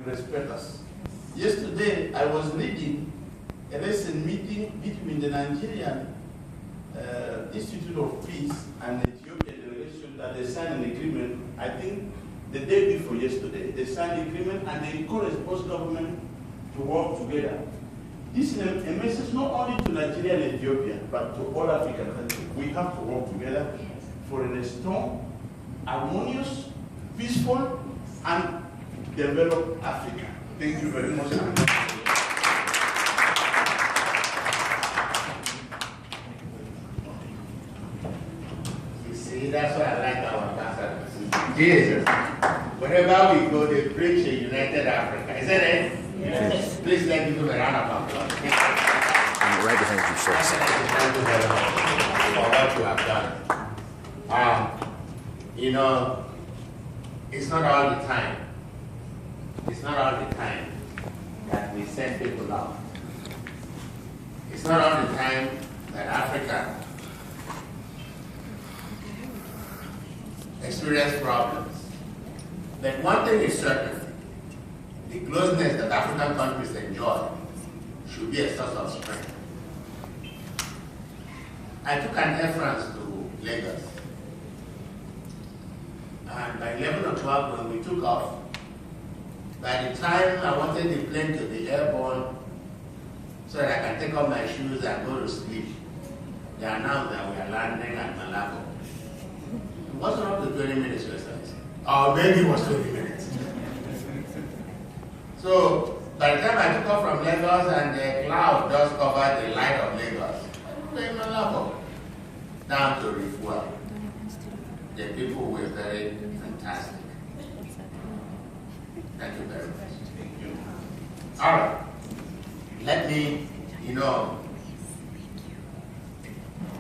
Respect us. Yesterday, I was reading a recent meeting between the Nigerian Institute of Peace and the Ethiopian delegation that they signed an agreement, I think the day before yesterday. They signed the agreement and they encouraged both governments to work together. This is a message not only to Nigeria and Ethiopia, but to all African countries. We have to work together for a strong, harmonious, peaceful, and developed Africa. Thank you very much. You see, that's why I like our ambassadors. Jesus. Wherever we go, they preach a united Africa. Isn't it? Yes. Please let me give a round of applause. I'm right behind you, sir. Thank you very much for what you have done. You know, it's not all the time. It's not all the time that we send people out. It's not all the time that Africa experiences problems. But one thing is certain, the closeness that African countries enjoy should be a source of strength. I took an Air France to Lagos, and by 11 o'clock when we took off, by the time I wanted the plane to be airborne so that I can take off my shoes and go to sleep, they announced that we are landing at Malabo. It wasn't up to 20 minutes, Your Excellency. Or maybe it was 20 minutes. So, by the time I took off from Lagos and the cloud just covered the light of Lagos, I went to Malabo, down to refuel. The people were very fantastic. Thank you very much. Thank you. All right. Let me,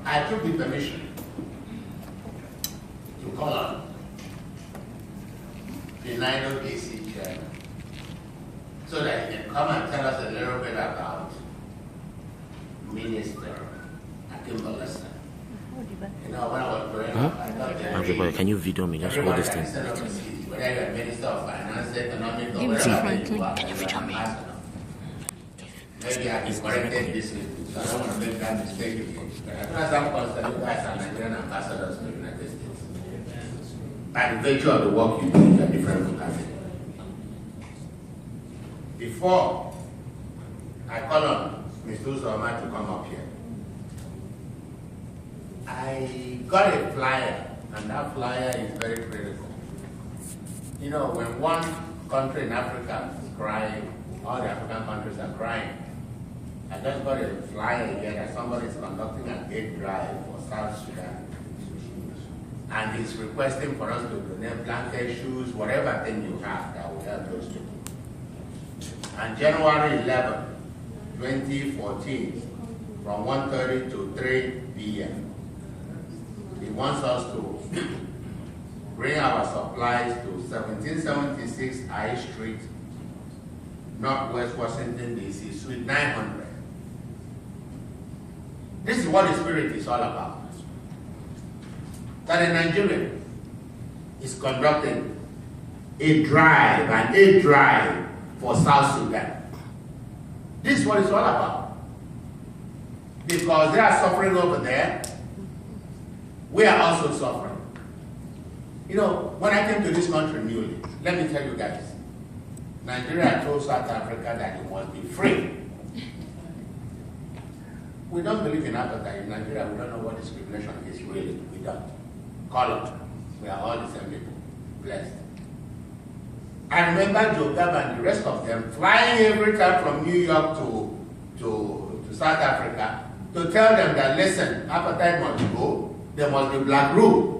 I took the permission to call on the NIDO DC chairman so that he can come and tell us a little bit about Minister Akingbolasan. When I was growing up, I thought that Okay, can you video me? Just hold this thing. Whether you're a Minister of Finance, Economic, or whatever you are, can you video me? Maybe I can correct this, so I don't want to make that mistake again. But as far as I'm concerned, you guys are Nigerian ambassadors to the United States. By the virtue of the work you do, you're different from Africa. Before I call on Mr. Uzoma to come up here, I got a flyer, and that flyer is very critical. When one country in Africa is crying, all the African countries are crying. I just got a flyer here that somebody is conducting a gate drive for South Sudan. And he's requesting for us to donate blanket, shoes, whatever thing you have that will help those people. And January 11, 2014, from 1:30 to 3 p.m., he wants us to bring our supplies to 1776 I Street, Northwest Washington, D.C., Suite 900. This is what the spirit is all about. That a Nigerian is conducting a drive for South Sudan. This is what it's all about. Because they are suffering over there, we are also suffering. When I came to this country newly, let me tell you guys, Nigeria told South Africa that it must be free. We don't believe in apartheid in Nigeria. We don't know what discrimination is really. We don't. Color. We are all the same people. Blessed. I remember Joe Gab and the rest of them flying every time from New York to South Africa to tell them that, listen, apartheid must go, there must be black rule.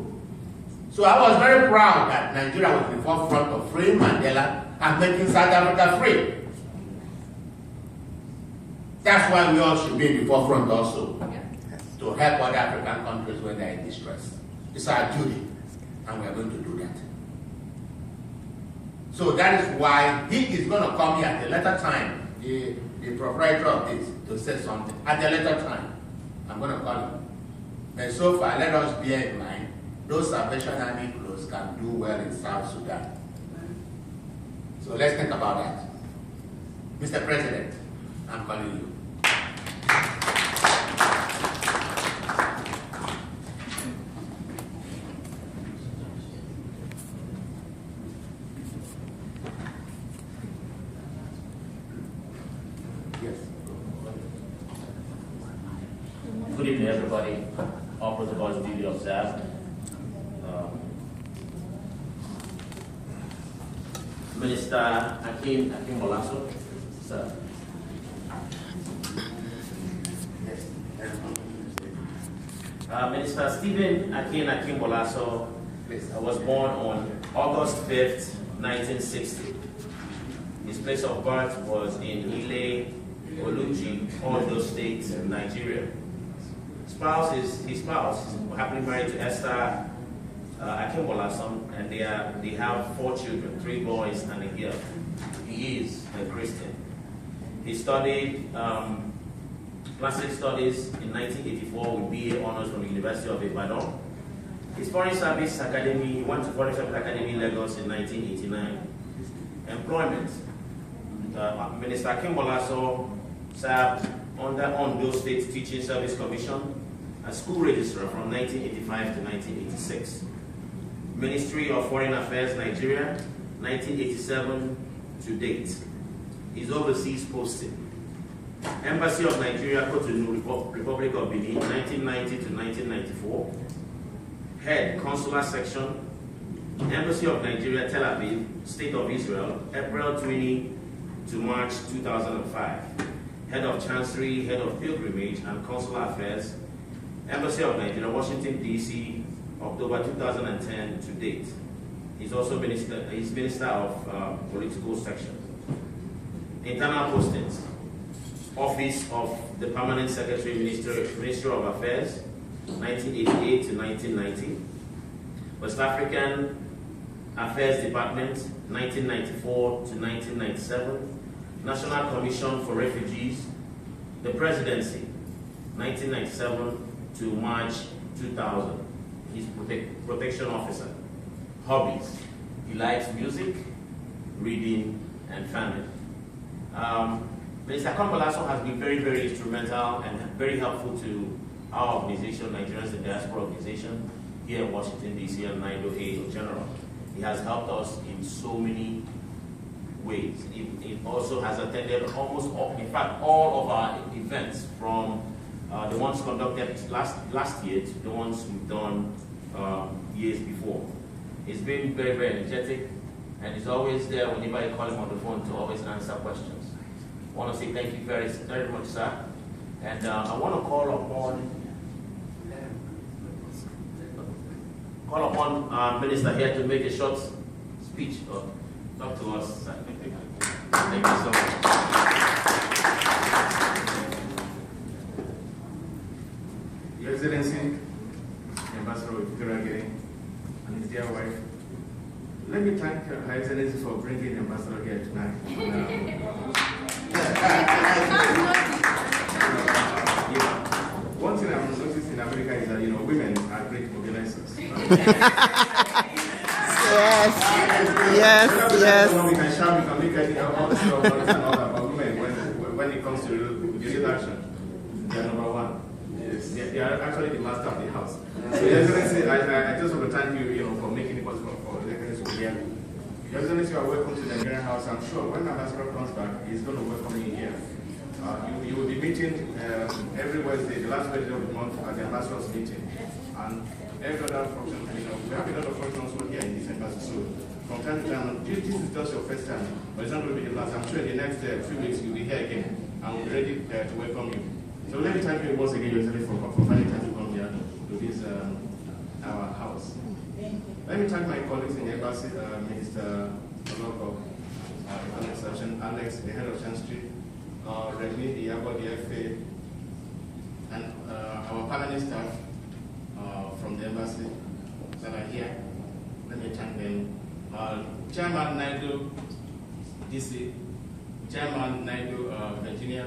So I was very proud that Nigeria was in the forefront of freeing Mandela and making South Africa free. That's why we all should be in the forefront also, to help other African countries when they're in distress. It's our duty, and we're going to do that. So that is why he is going to come here at a later time, the proprietor of this, to say something. At a later time, I'm going to call him. And so far, let us bear in mind, those Salvation Army clothes can do well in South Sudan. So let's think about that. Mr. President, I'm calling you. Good evening, everybody. All protocols duly observed. Minister Akingbolasan, sir. Minister Stephen Akingbolasan was born on August 5th, 1960. His place of birth was in Ile, Oluji, Ondo State, Nigeria. His spouse is happily married to Esther Akingbolasan, and they have 4 children, 3 boys and a girl. He is a Christian. He studied classic studies in 1984 with BA honors from the University of Ibadan. His Foreign Service Academy, he went to Foreign Service Academy Lagos in 1989. Employment. Minister Akingbolasan served under Ondo State Teaching Service Commission as school registrar from 1985 to 1986. Ministry of Foreign Affairs, Nigeria, 1987 to date. His overseas posting. Embassy of Nigeria, Cotonou, Republic of Benin, 1990 to 1994. Head, Consular Section, Embassy of Nigeria, Tel Aviv, State of Israel, April 20 to March 2005. Head of Chancery, Head of Pilgrimage and Consular Affairs, Embassy of Nigeria, Washington, D.C., October 2010 to date. He's also Minister of Political Section. Internal postings. Office of the Permanent Secretary, Ministry of Affairs, 1988 to 1990. West African Affairs Department, 1994 to 1997. National Commission for Refugees, the Presidency, 1997 to March 2000. He's Protection Officer. Hobbies. He likes music, reading, and family. Mr. Akingbolasan has been very, very instrumental and very helpful to our organization, Nigerians in Diaspora Organization, here in Washington, D.C. and NIDO in general. He has helped us in so many ways. He also has attended almost all, in fact, all of our events, from the ones conducted last year to the ones we've done years before. He's been very, very energetic, and he's always there whenever I call him on the phone to always answer questions. I want to say thank you very, very much, sir. And I want to call upon Minister here to make a short speech or talk to us, sir. Thank you so much. Your Excellency, Ambassador of Equatorial Guinea, and his dear wife, let me thank Her Excellency for bringing the Ambassador here tonight. One thing I've noticed in America is that, women are great mobilizers. Yes. We can shout, we can make any all the stuff and all that, but women, when it comes to real action, they are number one. Yes. They are actually the master of the house. So, Your Excellency, I just want to thank you, for making it possible for the Excellency to be here. Your Excellency, you are welcome to the Nigerian house. I'm sure when Ambassador comes back, he's going to welcome you here. You will be meeting every Wednesday, the last Wednesday of the month, at the Ambassador's meeting. And every other function, we have a lot of functions also here in this embassy. So from time to time, this is just your first time, but it's not going to be the last. I'm sure in the next few weeks you'll be here again, and we'll be ready to welcome you. So let me thank you once again, Your Excellency, for finding time to come here to this our house. Let me thank my colleagues in the embassy, Minister Oloko, Economic Section, Alex, the head of Chancery, Remy, the Yabo, the FA, and our permanent staff from the embassy that are here. Let me thank them. Chairman NIDO, DC, Chairman NIDO, Virginia,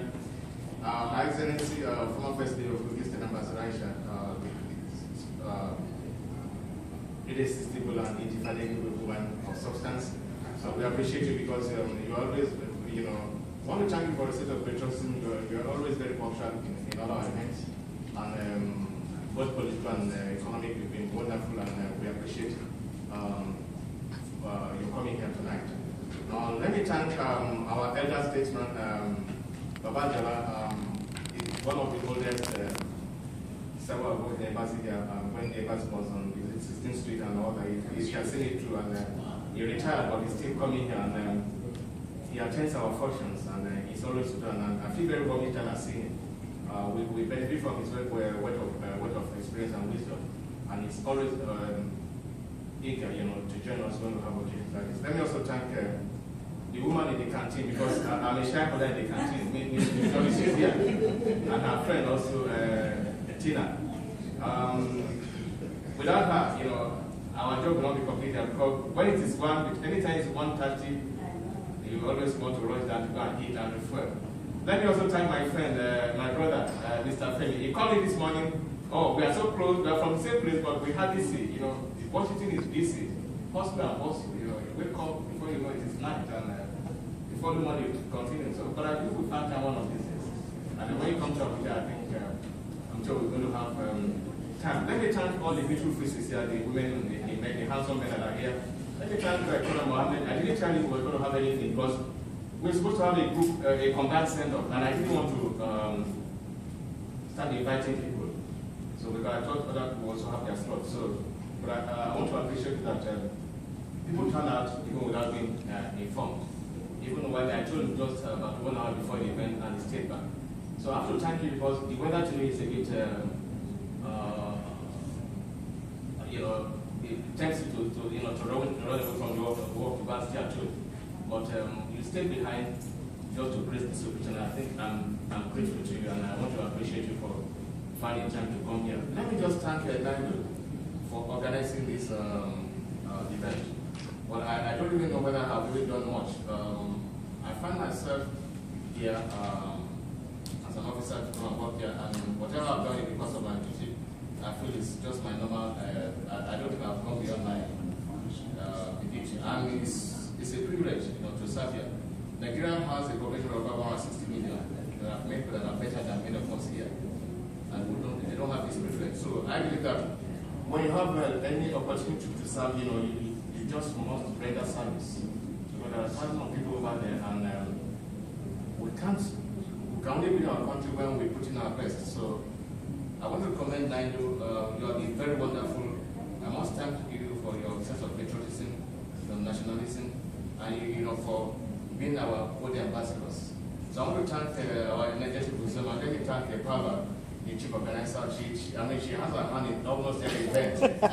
Her Excellency, former First Lady of Pakistan, Ambassador Aisha, irresistible and indefatigable woman of substance. So we appreciate you because you always, want to thank you for the state of patriotism. You're always very punctual in all our events. And both political and economic, you've been wonderful, and we appreciate you coming here tonight. Let me thank our elder statesman, Baba Jala, is one of the oldest several of the embassy here, when the embassy was on 16th Street and all that. He has seen it through, and he retired, but he's still coming here, and he attends our functions, and he's always done. And I feel very well each time I see him. We benefit from his word of experience and wisdom, and he's always eager, to join us when we have occasions like this. Let me also thank the woman in the canteen, because I'm a shareholder in the canteen. She's here, and her friend also, Tina. Without her, our job will not be completed, because when it is anytime it's 1:30, you always want to rush down to go and eat and refuel. Let me also thank my friend, my brother, Mr. Femi. He called me this morning. Oh, we are so close. We are from the same place, but we hardly see. Washington is busy. Hospital and hospital. You wake up before you know it is night, and before the morning it continues. So, but I think we found time one of these days. And when you come to Abuja, I think I'm sure we're going to have time. Let me thank all the beautiful faces here, the women, the handsome men that are here. Let me thank Colonel Mohammed. I didn't tell you we were going to have anything, because we're supposed to have a group, a combat send-off, and I didn't want to start inviting people. So because I thought other people also have their slots. So, but I want to appreciate that people turn out even without being informed. Even when I told just about 1 hour before the event, and it stayed back. So I have to thank you, because the weather to me is a bit, it tends to run away from the work to Bastia too. But you stayed behind just to grace this occasion. I think I'm grateful to you, and I want to appreciate you for finding time to come here. Let me just thank NIDO for organizing this event. Well, I don't even know whether I've really done much. I find myself here as an officer to come and work here, and whatever I've done is because of my duty. I feel it's just my normal, I don't think I've gone beyond my duty. And it's a privilege, to serve here. Nigeria has a population of about 60 million. There are many people that are better than many of us here. And they don't have this privilege. So I believe that when you have any opportunity to serve, you just must render service. Because there are thousands of people over there, and we can only be in our country when we put in our best. So I want to commend NIDO. You have been very wonderful. I must thank you for your sense of patriotism, your nationalism, and for being our body ambassadors. So I want to thank our energetic wisdom, and let me thank Paula, the chief organizer. She has her hand in almost every event. I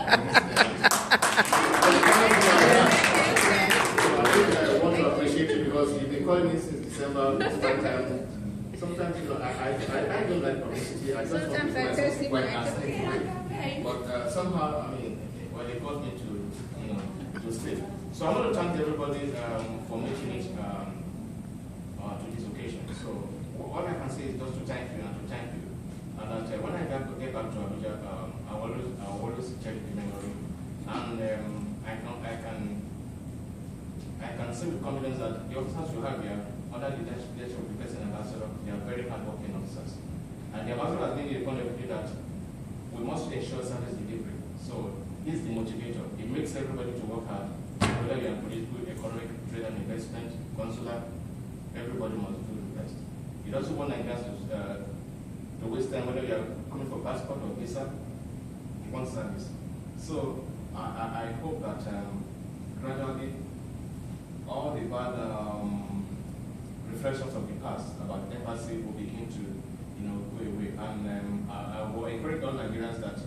want to appreciate you, because you've been calling me since December. Sometimes, I don't like publicity. I just want to quite asking. But somehow, they got me to sleep. So I want to thank everybody for making it to this occasion. So what I can say is just to thank you and to thank you. And that when I get back to Abuja, I will always check the memory. And I can say with confidence that the officers you have here, under the leadership of the President Ambassador, they are very hardworking officers. And the Ambassador has made it a point of view that we must ensure service delivery. So this is the motivator. It makes everybody to work hard. Whether you are political, economic, trade and investment, consular, everybody must do the best. You also want Nigerians to waste time, whether you are coming for passport or visa, you want service. So I hope that gradually all the bad reflections of the past about the embassy will begin to go away. And I will encourage all Nigerians that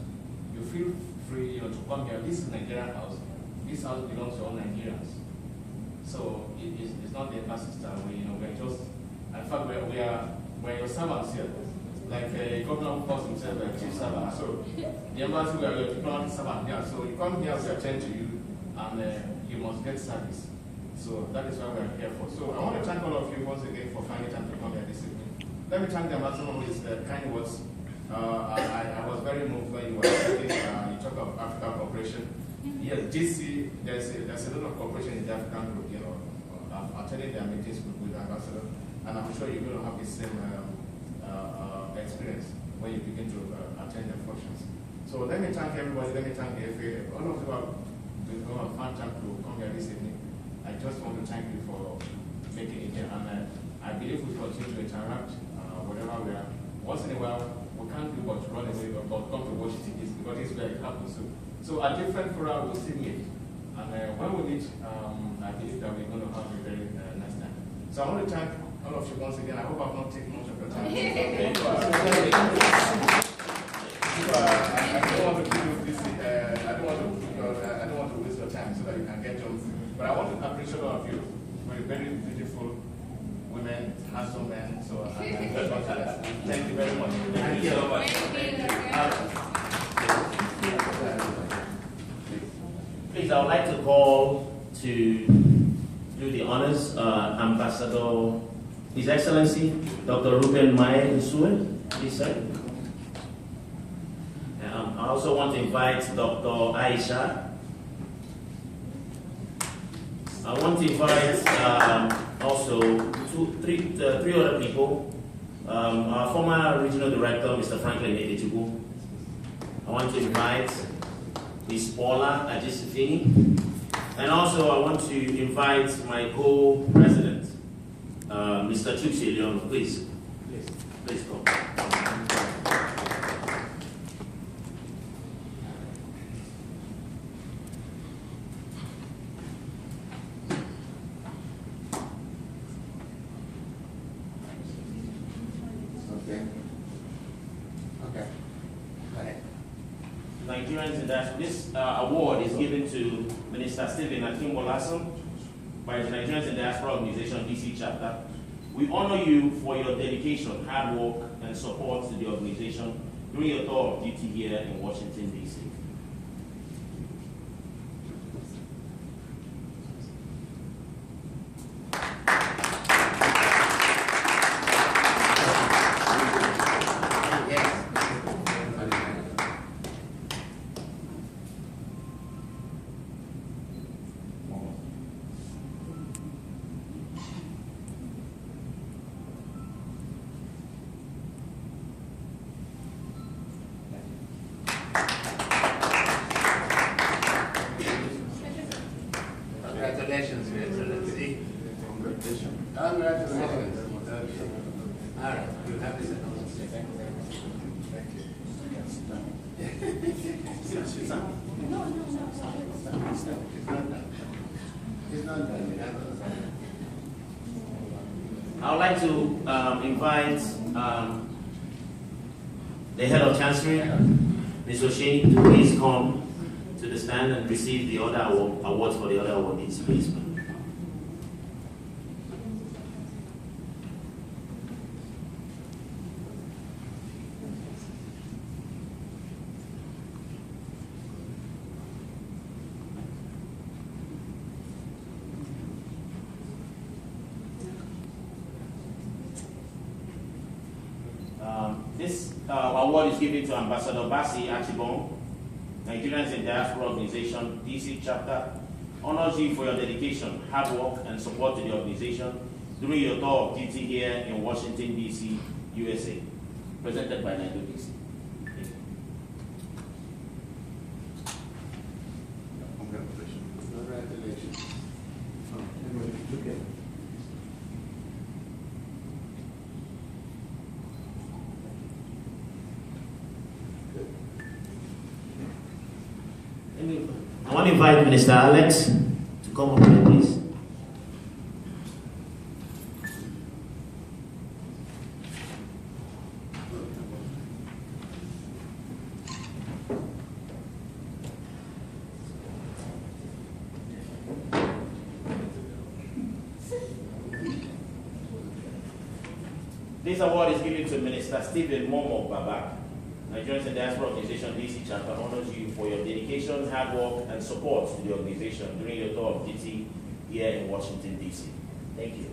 you feel free to come here. This is Nigerian house. This house belongs to all Nigerians. So it's not the embassy style. We're just, in fact, we're your servants here. Like a governor who calls himself a chief servant. So the embassy, we are your diplomatic servant here. So you come here, we attend to you, and you must get service. So that is what we are here for. So I want to thank all of you once again for finding time to come here this evening. Let me thank the ambassador for his kind words. I was very moved when you were speaking. You talk of African cooperation. Yes, GC, there's a lot of cooperation in the African group. attending their meetings with the ambassador, and I'm sure you're going to have the same experience when you begin to attend their functions. So let me thank everybody, let me thank the FA, all of you have been a fun time to come here this evening. I just want to thank you for making it here, and I believe we continue to interact wherever we are. Once in a while, we can't do but run away, but come to Washington DC because it's where it happens. So at different fora, we'll still meet. And when we meet, I believe that we're going to have a very nice time. So I want to thank all of you once again. I hope I've not taken much of your time. I don't want to keep you busy. I don't want to waste your time so that you can get jobs. But I want to appreciate all of you. We're very beautiful women, handsome men. So thank you very much. Thank you so much. Please, I would like to call to do the honors Ambassador, His Excellency, Dr. Ruben Mangue, please, sir. I also want to invite Dr. Aisha. I want to invite also three other people. Our former regional director, Mr. Franklin Edechukwu. I want to invite Ms. Paula Ajisifini. And also I want to invite my co-president, Mr. Chuchi Leon. Please come. Nigerians in that this award is given to Minister Stephen Akingbolasan by the Nigerians in Diaspora Organization DC chapter. We honor you for your dedication, hard work, and support to the organization during your tour of duty here in Washington, DC. Congratulations, Your Excellency. Congratulations. All right, you have this. I would like to invite the head of chancery, Ms. Oshini, to please come to the stand and receive the other awards for the other awardees, please. This award is given to Ambassador Archibong, Nigerians in Diaspora Organization, DC chapter. Honors you for your dedication, hard work, and support to the organization during your tour of duty here in Washington, DC, USA. Presented by NIDO DC. Congratulations. I want to invite Minister Alex to come up here, please. This award is given to Minister Stephen Momo Babak, Nigerians in Diaspora Organization DC chapter. Honors you for your dedication, hard work, and support to the organization during your tour of duty here in Washington, DC. Thank you.